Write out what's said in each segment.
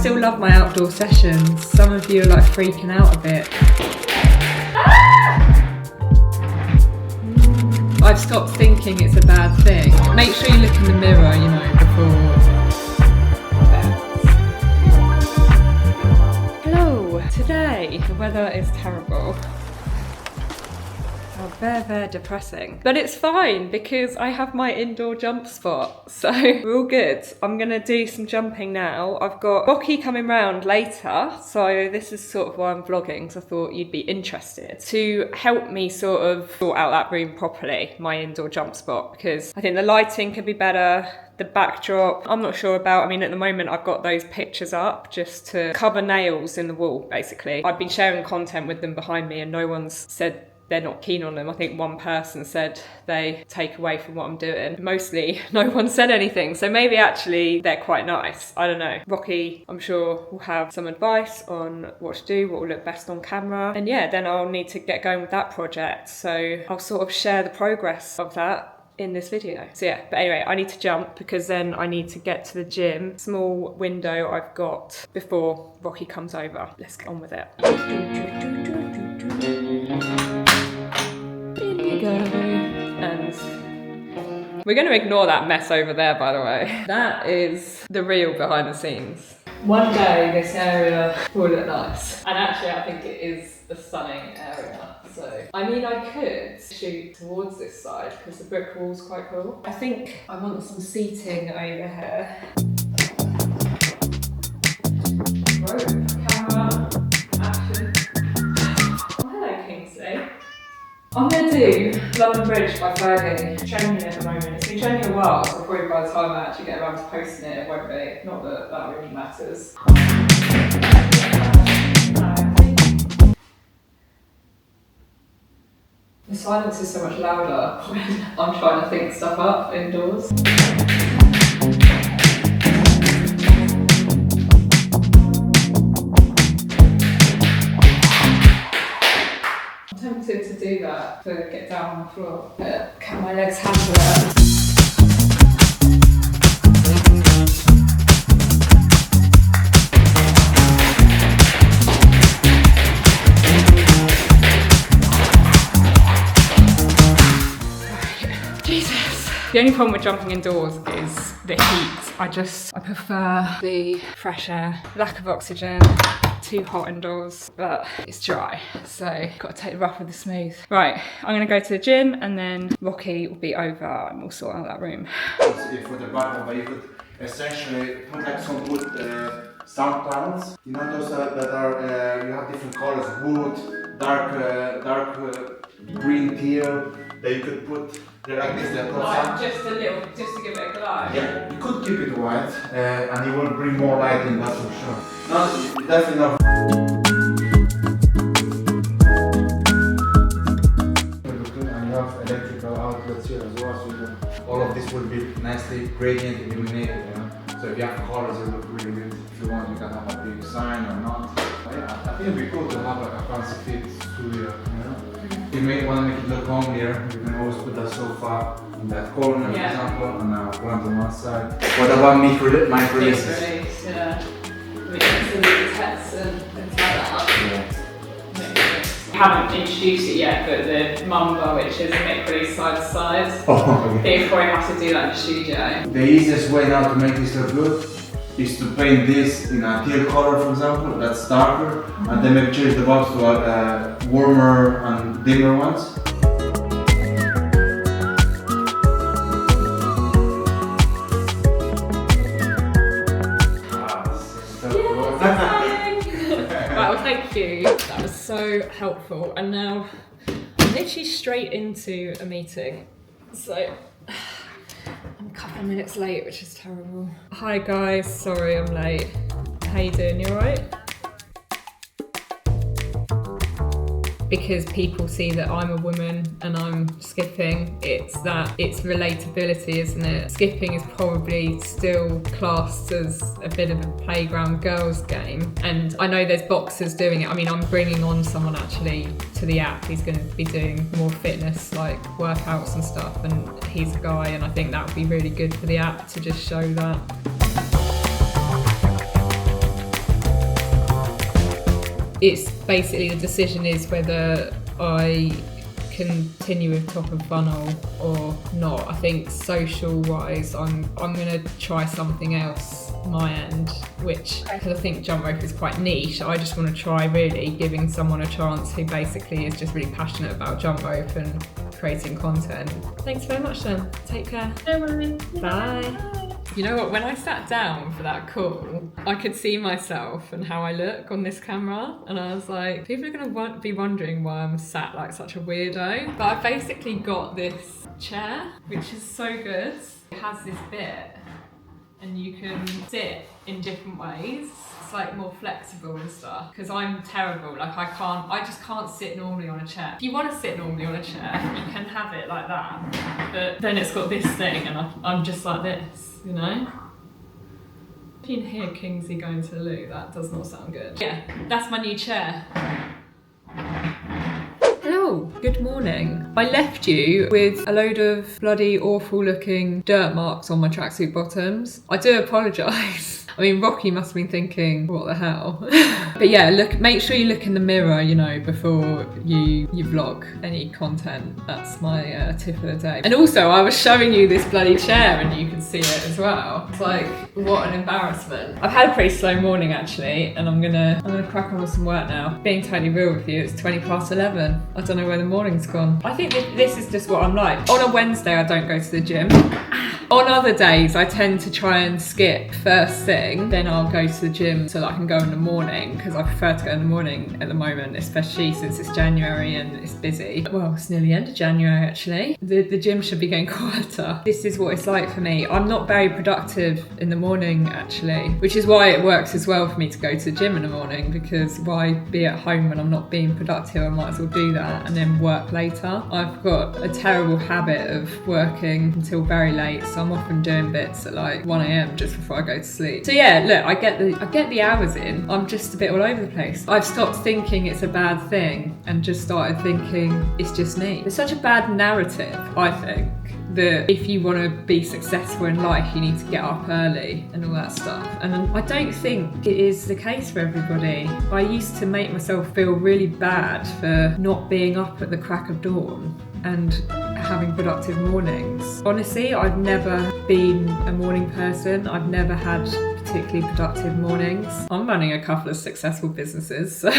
still love my outdoor sessions. Some of you are like freaking out a bit. I've stopped thinking it's a bad thing. Make sure you look in the mirror, you know, before. Hello! Today, the weather is terrible. Oh, very depressing. But it's fine because I have my indoor jump spot, so we're all good. I'm gonna do some jumping now. I've got Rocky coming round later, so this is sort of why I'm vlogging, so I thought you'd be interested, to help me sort of sort out that room properly, my indoor jump spot, because I think the lighting could be better. The backdrop, I'm not sure about. I mean, at the moment, I've got those pictures up just to cover nails in the wall, basically. I've been sharing content with them behind me and no one's said they're not keen on them. I think one person said they take away from what I'm doing. Mostly, no one said anything. So maybe actually they're quite nice. I don't know. Rocky, I'm sure, will have some advice on what to do, what will look best on camera. And yeah, then I'll need to get going with that project. So I'll sort of share the progress of that in this video. So yeah, but anyway, I need to jump because then I need to get to the gym. Small window I've got before Rocky comes over. Let's get on with it. Go. And we're going to ignore that mess over there, by the way. That is the real behind the scenes. One day this area will look nice. And actually I think it is a stunning area. So, I mean, I could shoot towards this side because the brick wall's quite cool. I think I want some seating over here. Rope, camera, action. Oh, hello, Kingsley. I'm going to do London Bridge by Fergie. It's trending at the moment. It's been trending a while, so probably by the time I actually get around to posting it, it won't be. Not that that really matters. The silence is so much louder when I'm trying to think stuff up indoors. Tempted to do that, to get down on the floor, but can my legs handle it? Jesus. The only problem with jumping indoors is the heat. I prefer the fresh air, lack of oxygen. Too hot indoors, but it's dry, so got to take the rough with the smooth. Right, I'm gonna go to the gym and then Rocky will be over and we'll sort out that room. For the bottom, you could essentially put like some wood sound panels. You know those that are you have different colors: wood, dark green teal. That you could put. They're like this. Like just a little, just to give it a glow. Yeah, you could keep it white, and it will bring more light in. That's for sure. Not definitely not. And you have electrical outlets here as well, so all of this will be nicely gradient illuminated. You know? So if you have colors, it will look really good. If you want, you can have a big sign or not. But yeah, I think it'd be cool to have like a fancy fit studio. You know? If you want to make it look homelier, you can always put that sofa in that corner, for example, and one on one side. What about mic releases? Yeah. We can still do the tests and things like that. Yeah. I haven't introduced it yet, but the Mumba, which is a mic release side to side, they probably have to do that in the studio. The easiest way now to make this look good is to paint this in a teal color, for example, that's darker, and then maybe change the box to warmer and dimmer ones. Well, thank you. That was so helpful. And now I'm literally straight into a meeting. So I'm a couple of minutes late, which is terrible. Hi guys, sorry I'm late. How you doing? You alright? Because people see that I'm a woman and I'm skipping, it's relatability, isn't it? Skipping is probably still classed as a bit of a playground girls game. And I know there's boxers doing it. I mean, I'm bringing on someone actually to the app. He's going to be doing more fitness, like workouts and stuff. And he's a guy, and I think that would be really good for the app to just show that. it's basically the decision is whether I continue with top of funnel or not. I think social wise, I'm gonna try something else my end, which, because I think jump rope is quite niche, I just want to try really giving someone a chance who basically is just really passionate about jump rope and creating content. Thanks very much then. Take care. No worries. Bye. You know what, when I sat down for that call, I could see myself and how I look on this camera, and I was like, people are going to be wondering why I'm sat like such a weirdo. But I basically got this chair, which is so good. It has this bit, and you can sit in different ways. It's like more flexible and stuff, because I'm terrible, like I just can't sit normally on a chair. If you want to sit normally on a chair, you can have it like that, but then it's got this thing and I'm just like this, you know? You can hear Kingsley going to the loo, that does not sound good. Yeah, that's my new chair. Hello, good morning. I left you with a load of bloody awful looking dirt marks on my tracksuit bottoms. I do apologise. I mean, Rocky must have been thinking, what the hell? But yeah, make sure you look in the mirror, you know, before you vlog any content. That's my tip of the day. And also, I was showing you this bloody chair and you can see it as well. It's like, what an embarrassment. I've had a pretty slow morning actually, and I'm gonna crack on with some work now. Being totally real with you, it's 11:20. I don't know where the morning's gone. I think this is just what I'm like. On a Wednesday, I don't go to the gym. On other days, I tend to try and skip first thing, then I'll go to the gym so that I can go in the morning, because I prefer to go in the morning at the moment, especially since it's January and it's busy. Well, it's nearly end of January actually. The gym should be getting quieter. This is what it's like for me. I'm not very productive in the morning actually, which is why it works as well for me to go to the gym in the morning, because why be at home when I'm not being productive? I might as well do that and then work later. I've got a terrible habit of working until very late, so I'm often doing bits at like 1 AM just before I go to sleep. So yeah, look, I get the hours in. I'm just a bit all over the place. I've stopped thinking it's a bad thing and just started thinking it's just me. It's such a bad narrative, I think, that if you want to be successful in life, you need to get up early and all that stuff. And I don't think it is the case for everybody. I used to make myself feel really bad for not being up at the crack of dawn and having productive mornings. Honestly, I've never been a morning person. I've never had particularly productive mornings. I'm running a couple of successful businesses, so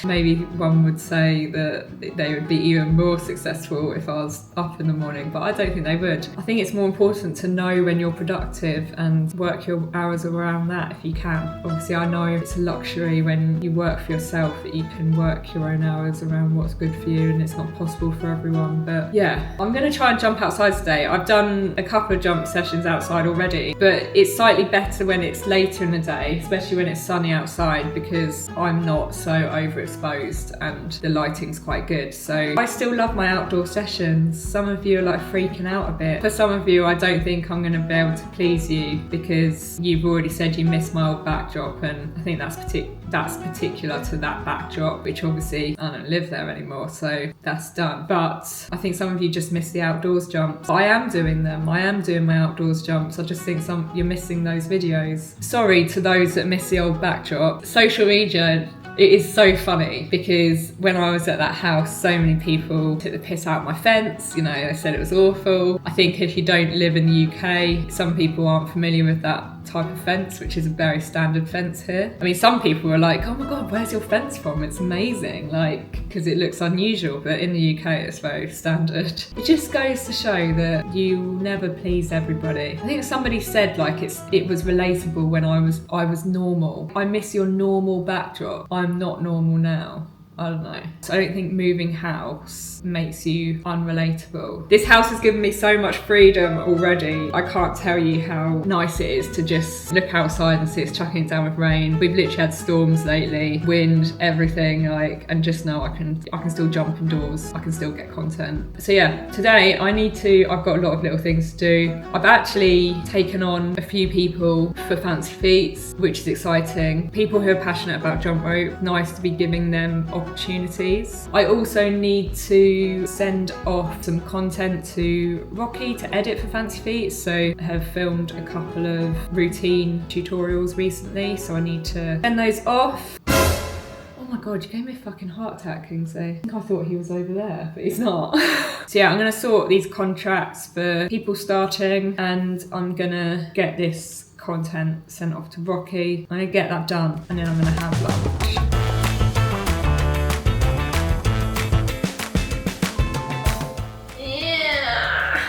maybe one would say that they would be even more successful if I was up in the morning, but I don't think they would. I think it's more important to know when you're productive and work your hours around that if you can. Obviously, I know it's a luxury when you work for yourself that you can work your own hours around what's good for you, and it's not possible for everyone. But yeah, I'm going to try and jump outside today. I've done a couple of jump sessions outside already, but it's slightly better when it's later in the day, especially when it's sunny outside, because I'm not so overexposed and the lighting's quite good. So I still love my outdoor sessions. Some of you are like freaking out a bit. For some of you, I don't think I'm going to be able to please you because you've already said you miss my old backdrop, and I think that's particular to that backdrop, which obviously I don't live there anymore, so that's done. But I think some of you just miss the outdoors jumps. I am doing them. I am doing my outdoors jumps. I just think you're missing those videos. Sorry to those that miss the old backdrop. Social media, it is so funny because when I was at that house, so many people took the piss out of my fence. You know, they said it was awful. I think if you don't live in the UK, some people aren't familiar with that type of fence, which is a very standard fence here. I mean, some people were like, oh my God, where's your fence from? It's amazing, like, because it looks unusual, but in the UK it's very standard. It just goes to show that you never please everybody. I think somebody said like it was relatable when I was normal. I miss your normal backdrop. I'm not normal now. I don't know. So I don't think moving house makes you unrelatable. This house has given me so much freedom already. I can't tell you how nice it is to just look outside and see it's chucking down with rain. We've literally had storms lately, wind, everything, like, and just now I can still jump indoors. I can still get content. So yeah, today I've got a lot of little things to do. I've actually taken on a few people for Fancy Feats, which is exciting. People who are passionate about jump rope. Nice to be giving them opportunities. I also need to send off some content to Rocky to edit for Fancy Feet, so I have filmed a couple of routine tutorials recently, so I need to send those off. Oh my God, you gave me a fucking heart attack, Kingsley. I think I thought he was over there, but he's not. So yeah, I'm gonna sort these contracts for people starting, and I'm gonna get this content sent off to Rocky. I'm gonna get that done, and then I'm gonna have lunch.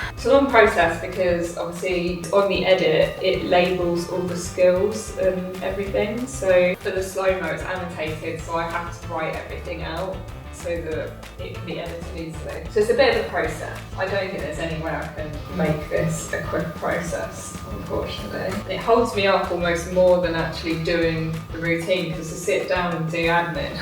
It's a long process because obviously on the edit it labels all the skills and everything. So for the slow-mo it's annotated, so I have to write everything out so that it can be edited easily. So it's a bit of a process. I don't think there's any way I can make this a quick process, unfortunately. And it holds me up almost more than actually doing the routine, because to sit down and do admin,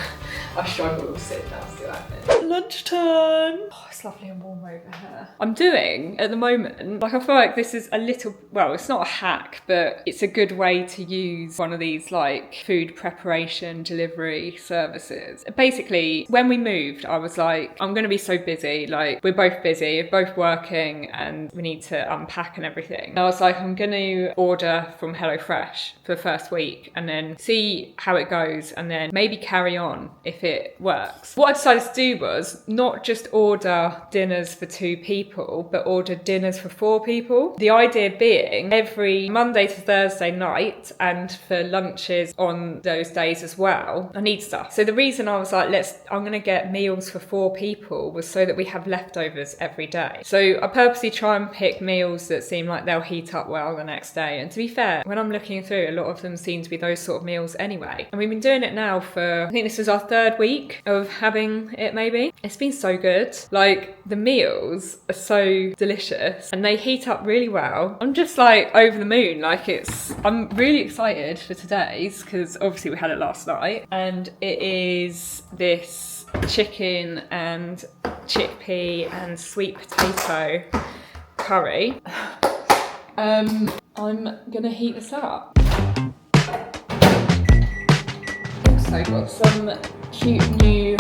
I struggle to sit down to do admin. Lunchtime! Oh, it's lovely and warm over here. I'm doing, at the moment, like I feel like this is a little, well, it's not a hack, but it's a good way to use one of these like food preparation delivery services. Basically, when we moved, I was like, I'm gonna be so busy, like we're both busy, we're both working and we need to unpack and everything. And I was like, I'm gonna order from HelloFresh for the first week and then see how it goes and then maybe carry on if it works. What I decided to do was not just order dinners for 2 people, but order dinners for 4 people. The idea being every Monday to Thursday night and for lunches on those days as well, I need stuff. So the reason I was like, I'm gonna get meals for 4 people was so that we have leftovers every day. So I purposely try and pick meals that seem like they'll heat up well the next day. And to be fair, when I'm looking through, a lot of them seem to be those sort of meals anyway. And we've been doing it now for, I think this is our 3rd week of having it maybe. It's been so good. Like the meals are so delicious and they heat up really well. I'm just like over the moon. Like I'm really excited for today's because obviously we had it last night, and it is this chicken and chickpea and sweet potato curry. I'm gonna heat this up. Also got some cute new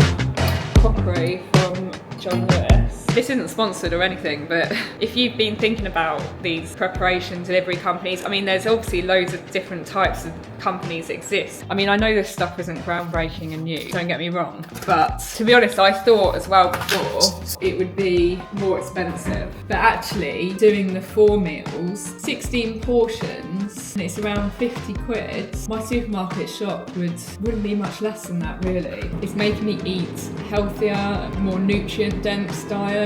crockery from John Lewis. This isn't sponsored or anything, but if you've been thinking about these preparation delivery companies, I mean, there's obviously loads of different types of companies that exist. I mean, I know this stuff isn't groundbreaking and new, don't get me wrong, but to be honest, I thought as well before it would be more expensive. But actually, doing the 4 meals, 16 portions, and it's around 50 quid, my supermarket shop wouldn't be much less than that, really. It's making me eat healthier, more nutrient-dense diet,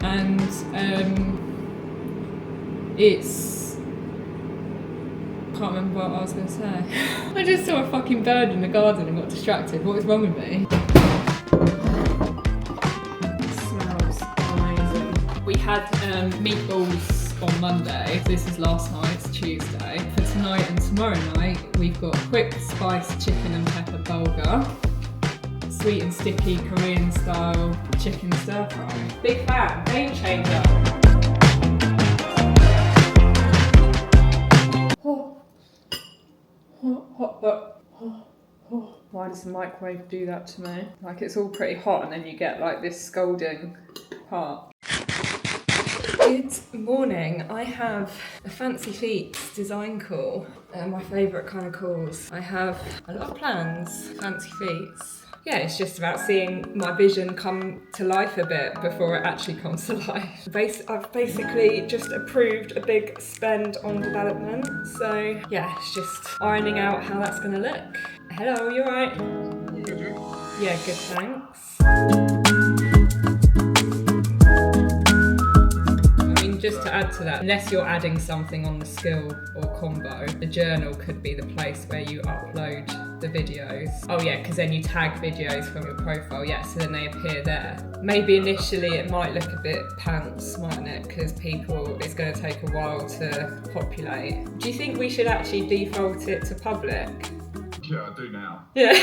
and it's... can't remember what I was going to say. I just saw a fucking bird in the garden and got distracted. What is wrong with me? It smells amazing. We had meatballs on Monday. This is last night's Tuesday. For tonight and tomorrow night, we've got quick spiced chicken and pepper bulgur, sweet and sticky Korean style chicken stir fry. Big fan, game changer. Why does the microwave do that to me? Like it's all pretty hot and then you get like this scalding part. Good morning. I have a Fancy Feats design call. My favourite kind of calls. I have a lot of plans, Fancy Feats. Yeah, it's just about seeing my vision come to life a bit before it actually comes to life. I've basically just approved a big spend on development. So yeah, it's just ironing out how that's gonna look. Hello, you alright? Yeah, good, thanks. Just to add to that, unless you're adding something on the skill or combo, the journal could be the place where you upload the videos. Oh yeah, because then you tag videos from your profile, yeah, so then they appear there. Maybe initially it might look a bit pants, mightn't it? Because it's going to take a while to populate. Do you think we should actually default it to public? Yeah, I do now. Yeah.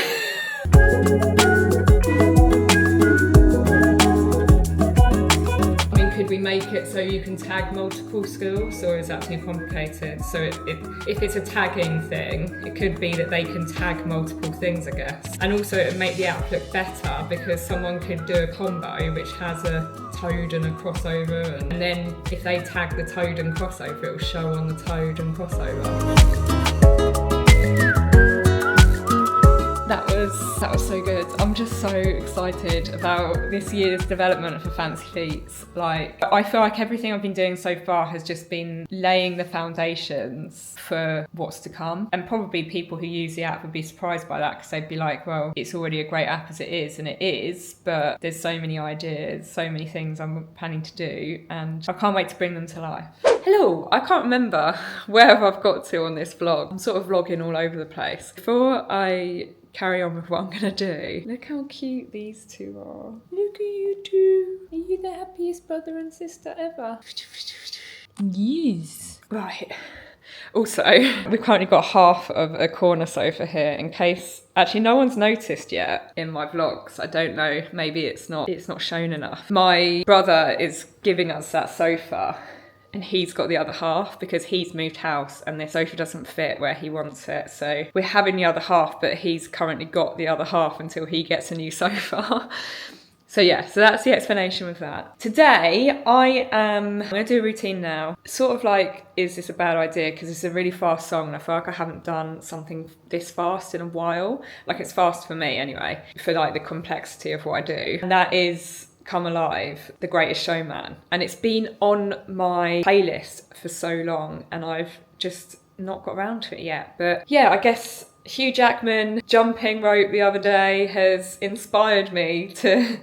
Could we make it so you can tag multiple skills, or is that too complicated? So if it's a tagging thing, it could be that they can tag multiple things, I guess. And also it would make the app look better because someone could do a combo which has a toad and a crossover, and then if they tag the toad and crossover, it will show on the toad and crossover. That was so good. just so excited about this year's development for Fancy Feats. Like, I feel like everything I've been doing so far has just been laying the foundations for what's to come. And probably people who use the app would be surprised by that, because they'd be like, well, it's already a great app as it is, and it is, but there's so many ideas, so many things I'm planning to do, and I can't wait to bring them to life. Hello, I can't remember where I've got to on this vlog. I'm sort of vlogging all over the place. Before I carry on with what I'm gonna do, look how cute these two are. Look at you two. Are you the happiest brother and sister ever? Yes. Right. Also, we've currently got half of a corner sofa here in case, actually no one's noticed yet in my vlogs. I don't know, maybe it's not shown enough. My brother is giving us that sofa, and he's got the other half because he's moved house and the sofa doesn't fit where he wants it. So we're having the other half, but he's currently got the other half until he gets a new sofa. So yeah, so that's the explanation with that. Today, I'm gonna do a routine now. Sort of like, is this a bad idea? Because it's a really fast song and I feel like I haven't done something this fast in a while. Like, it's fast for me anyway, for like the complexity of what I do. And that is Come Alive, The Greatest Showman. And it's been on my playlist for so long and I've just not got around to it yet. But yeah, I guess Hugh Jackman jumping rope the other day has inspired me to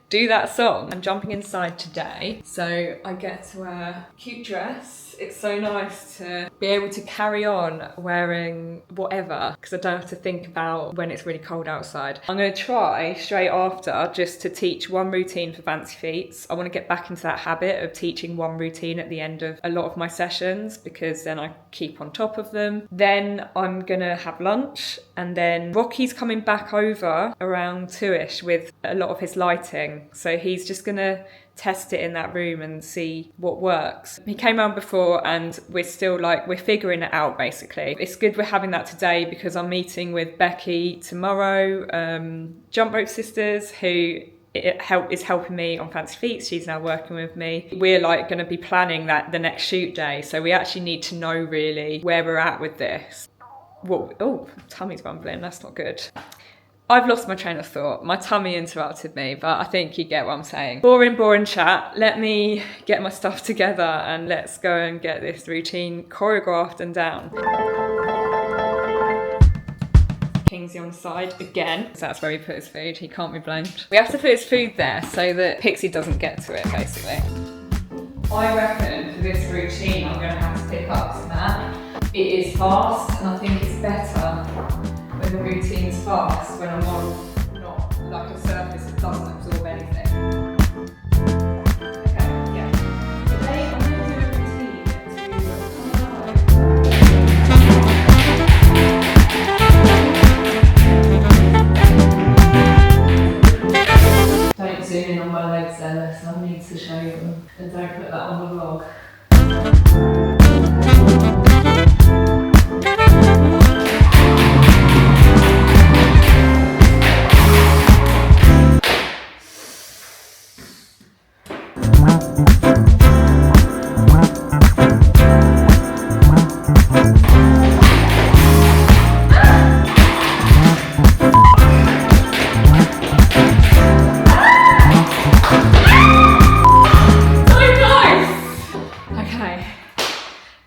do that song. I'm jumping inside today, so I get to wear a cute dress. It's so nice to be able to carry on wearing whatever, because I don't have to think about when it's really cold outside. I'm going to try straight after just to teach one routine for Fancy Feats. I want to get back into that habit of teaching one routine at the end of a lot of my sessions, because then I keep on top of them. Then I'm going to have lunch, and then Rocky's coming back over around 2ish with a lot of his lighting. So he's just going to test it in that room and see what works. He came around before and we're figuring it out basically. It's good we're having that today because I'm meeting with Becky tomorrow, Jump Rope Sisters, who is helping me on Fancy Feats. She's now working with me. We're like going to be planning that the next shoot day, so we actually need to know really where we're at with this. Oh, tummy's rumbling, that's not good. I've lost my train of thought. My tummy interrupted me, but I think you get what I'm saying. Boring chat. Let me get my stuff together and let's go and get this routine choreographed and down. Kingsley on the side again. So that's where he put his food. He can't be blamed. We have to put his food there so that Pixie doesn't get to it, basically. I reckon for this routine, I'm going to have to pick up some that. It is fast, and I think it's better when the routine's fast, when I'm on not like a surface that doesn't absorb anything. Okay, yeah. Today I'm going to do a routine to Don't zoom in on my legs then, unless I need to show you them. And don't put that on the vlog.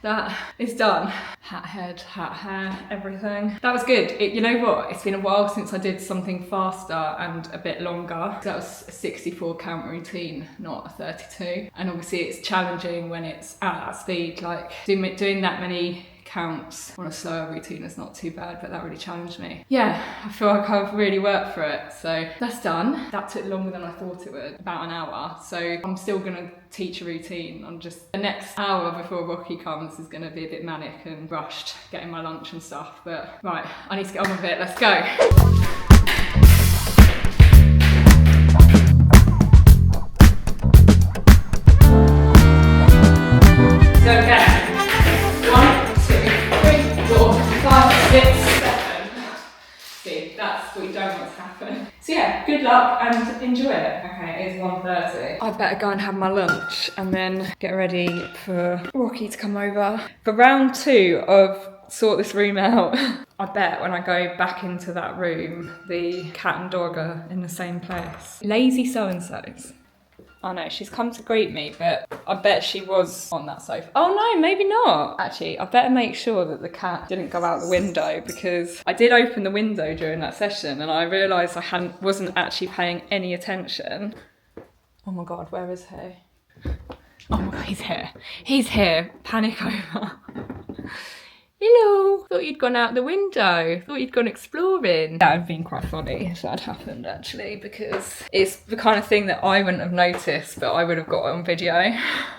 That is done. Hat head, hat hair, everything. That was good. You know what? It's been a while since I did something faster and a bit longer. That was a 64 count routine, not a 32. And obviously it's challenging when it's at that speed. Like doing that many counts on a slower routine is not too bad, but that really challenged me. Yeah, I feel like I've really worked for it. So that's done. That took longer than I thought it would, about an hour. So I'm still gonna teach a routine. The next hour before Rocky comes is gonna be a bit manic and rushed, getting my lunch and stuff. But right, I need to get on with it. Let's go. Okay. 6, 7. See, that's what you don't want to happen. So yeah, good luck and enjoy it. Okay, it's 1:30. I better go and have my lunch and then get ready for Rocky to come over. For round 2 of sort this room out. I bet when I go back into that room, the cat and dog are in the same place. Lazy so-and-sos. Oh no, she's come to greet me, but I bet she was on that sofa. Oh no, maybe not. Actually, I better make sure that the cat didn't go out the window, because I did open the window during that session and I realised I wasn't actually paying any attention. Oh my God, where is he? Oh my God, he's here. He's here. Panic over. Hello. Thought you'd gone out the window. Thought you'd gone exploring. That would have been quite funny if that had happened, actually, because it's the kind of thing that I wouldn't have noticed, but I would have got on video.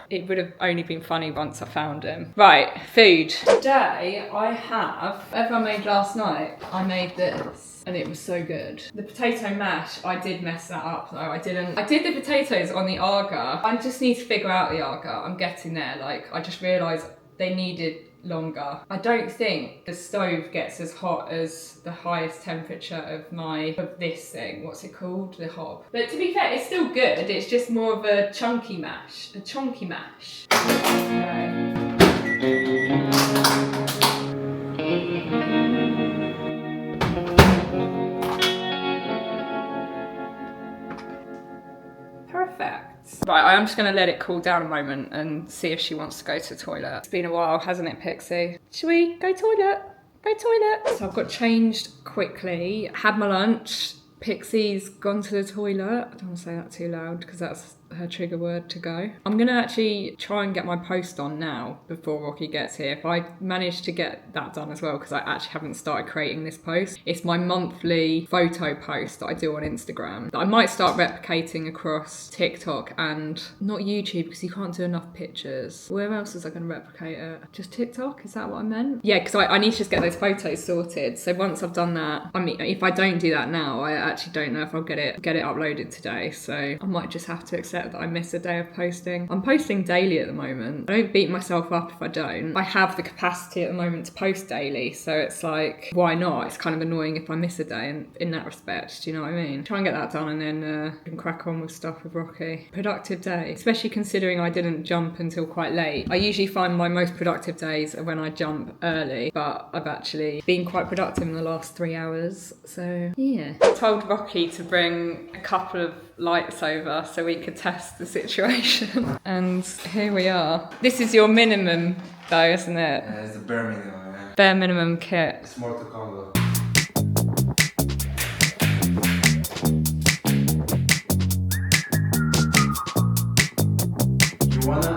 It would have only been funny once I found him. Right, food. Today I have, whatever I made last night, I made this. And it was so good. The potato mash, I did mess that up though. I did the potatoes on the Arga. I just need to figure out the Arga. I'm getting there. Like, I just realised they needed longer. I don't think the stove gets as hot as the highest temperature of this thing. What's it called? The hob. But to be fair, it's still good. It's just more of a chunky mash. A chunky mash. Perfect. Right, I'm just going to let it cool down a moment and see if she wants to go to the toilet. It's been a while, hasn't it, Pixie? Shall we go toilet? Go toilet. So I've got changed quickly, had my lunch. Pixie's gone to the toilet. I don't want to say that too loud because that's her trigger word to go. I'm gonna actually try and get my post on now before Rocky gets here. If I manage to get that done as well, because I actually haven't started creating this post. It's my monthly photo post that I do on Instagram that I might start replicating across TikTok and not YouTube, because you can't do enough pictures. Where else is I gonna replicate it? Just TikTok? Is that what I meant? Yeah, because I need to just get those photos sorted. So once I've done that, I mean, if I don't do that now, I actually don't know if I'll get it uploaded today. So I might just have to accept that I miss a day of posting. I'm posting daily at the moment. I don't beat myself up if I don't. I have the capacity at the moment to post daily, so it's like, why not? It's kind of annoying if I miss a day in that respect, do you know what I mean? Try and get that done and then can crack on with stuff with Rocky. Productive day, especially considering I didn't jump until quite late. I usually find my most productive days are when I jump early, but I've actually been quite productive in the last 3 hours, so yeah. I told Rocky to bring a couple of lights over so we could test the situation. And here we are. This is your minimum though, isn't it? Yeah, it's the bare minimum, yeah. Bare minimum kit. It's more to come though.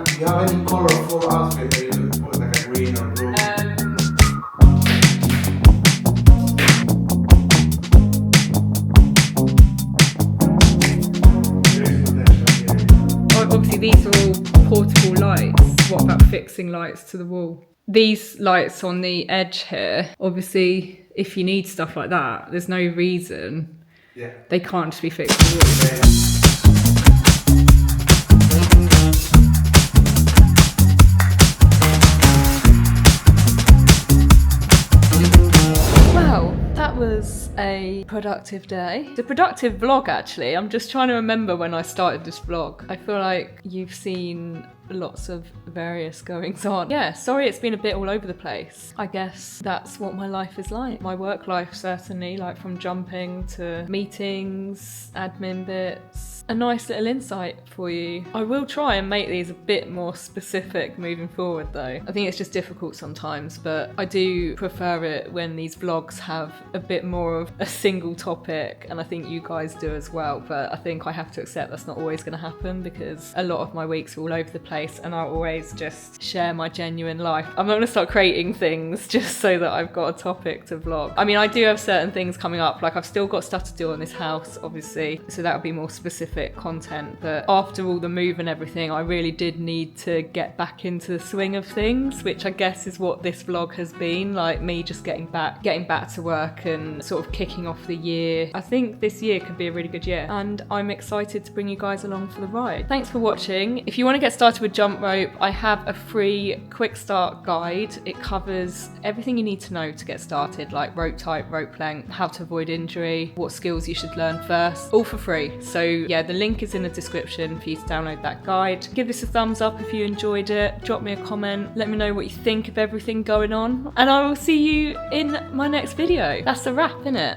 Do you have any color for outfit that you look for, like a green or blue? Obviously these are all portable lights. What about fixing lights to the wall? These lights on the edge here, obviously if you need stuff like that, there's no reason they can't just be fixed to the wall. That was a productive day. It's a productive vlog, actually. I'm just trying to remember when I started this vlog. I feel like you've seen lots of various goings on. Yeah, sorry it's been a bit all over the place. I guess that's what my life is like. My work life, certainly, like from jumping to meetings, admin bits. A nice little insight for you. I will try and make these a bit more specific moving forward though. I think it's just difficult sometimes, but I do prefer it when these vlogs have a bit more of a single topic, and I think you guys do as well, but I think I have to accept that's not always going to happen because a lot of my weeks are all over the place and I always just share my genuine life. I'm not going to start creating things just so that I've got a topic to vlog. I mean, I do have certain things coming up, like I've still got stuff to do on this house, obviously, so that would be more specific content, but after all the move and everything, I really did need to get back into the swing of things, which I guess is what this vlog has been, like me just getting back to work and sort of kicking off the year. I think this year could be a really good year and I'm excited to bring you guys along for the ride. Thanks for watching. If you want to get started with a jump rope, I have a free quick start guide. It covers everything you need to know to get started, like rope type, rope length, how to avoid injury, what skills you should learn first, all for free. So yeah, the link is in the description for you to download that guide. Give this a thumbs up if you enjoyed it, drop me a comment, let me know what you think of everything going on, and I will see you in my next video. That's a wrap, innit?